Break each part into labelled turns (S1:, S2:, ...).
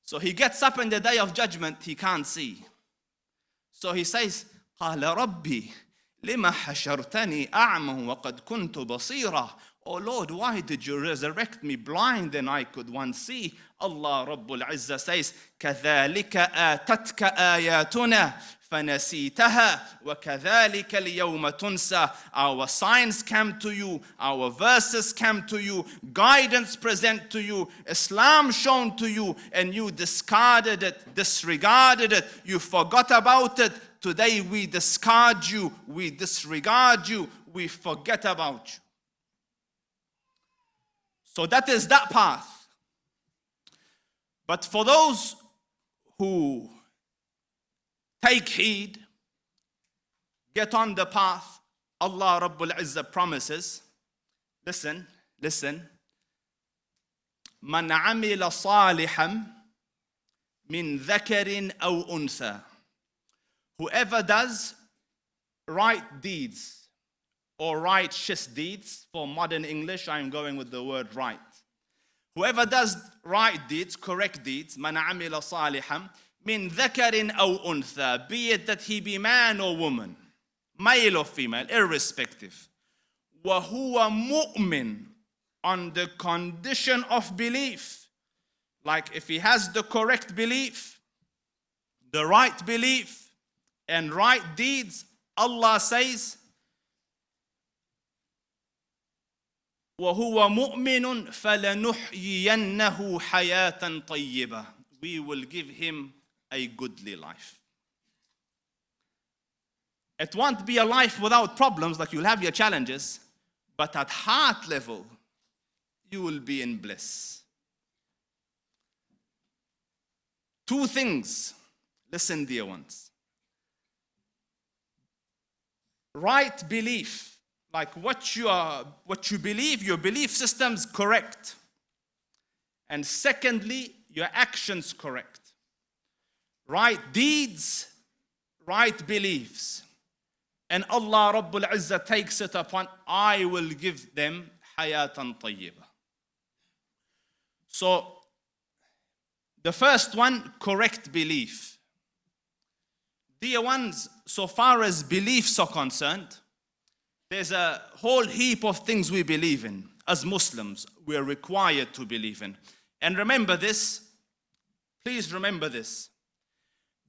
S1: So he gets up in the day of judgment, he can't see. So he says, قال ربي لما حشرتني أعمى وقد كنت بصيرا. Oh Lord, why did you resurrect me blind and I could once see? Allah Rabbul Izzah says, كذلك آتتك آياتنا فنسيتها وكذلك اليوم تنسى. Our signs came to you, our verses came to you, guidance present to you, Islam shown to you, and you discarded it, disregarded it, you forgot about it. Today we discard you, we disregard you, we forget about you. So that is that path. But for those who take heed, get on the path, Allah Rabbul Izzah promises, listen, من عمل صالحا من ذكر أو أنثى. Whoever does right deeds or righteous deeds, for modern English I'm going with the word right. Whoever does right deeds, correct deeds, من عمل صالحا من ذكر أو أنثى, be it that he be man or woman, male or female, irrespective. وهو مؤمن, on the condition of belief. Like if he has the correct belief, the right belief, and right deeds, Allah says, وهو مؤمن فلنحيينه حياة طيبة. We will give him a goodly life. It won't be a life without problems, like you'll have your challenges, but at heart level, you will be in bliss. Two things, listen dear ones. Right belief, like what you believe, your belief system's correct. And secondly, your actions correct. Right deeds, right beliefs. And Allah Rabbul Izzah takes it upon, I will give them hayatan tayyibah. So, the first one, correct belief. Dear ones, so far as beliefs are concerned, there's a whole heap of things we believe in. As Muslims, we are required to believe in. And remember this, please remember this.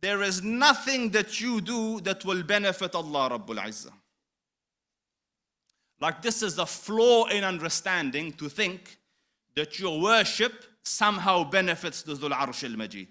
S1: There is nothing that you do that will benefit Allah Rabbul Izzah. Like this is a flaw in understanding to think that your worship somehow benefits the Dhul Arsh al-Majid.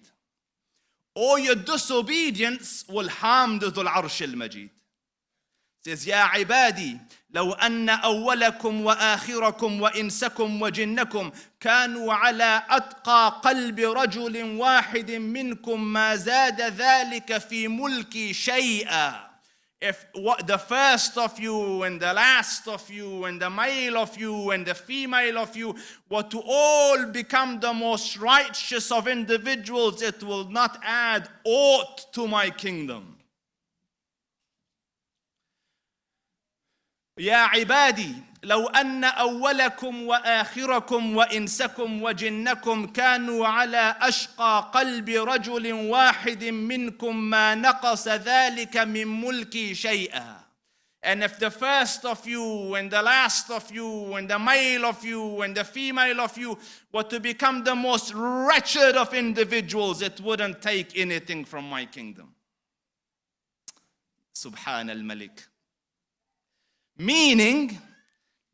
S1: Or your disobedience will harm the Dhul Arsh al-Majid. It says, يا عبادي لو أن أولكم وآخركم وإنسكم وجنكم كانوا على أتقى قلب رجل واحد منكم ما زاد ذلك في ملكي شيئا. If the first of you and the last of you and the male of you and the female of you were to all become the most righteous of individuals, it will not add aught to my kingdom. يا عبادي لو أن أولكم وآخركم وإنسكم وجنكم كانوا على أشقى قلب رجل واحد منكم ما نقص ذلك من ملكي شيئا. And if the first of you and the last of you and the male of you and the female of you were to become the most wretched of individuals, it wouldn't take anything from my kingdom. Subhan al-Malik. Meaning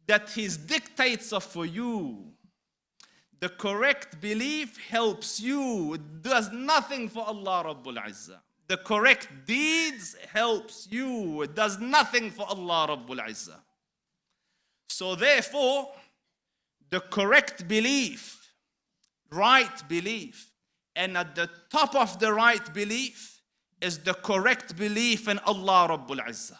S1: that his dictates are for you. The correct belief helps you. It does nothing for Allah Rabbul Izzah. The correct deeds helps you. It does nothing for Allah Rabbul Izzah. So therefore, the correct belief, right belief, and at the top of the right belief is the correct belief in Allah Rabbul Izzah.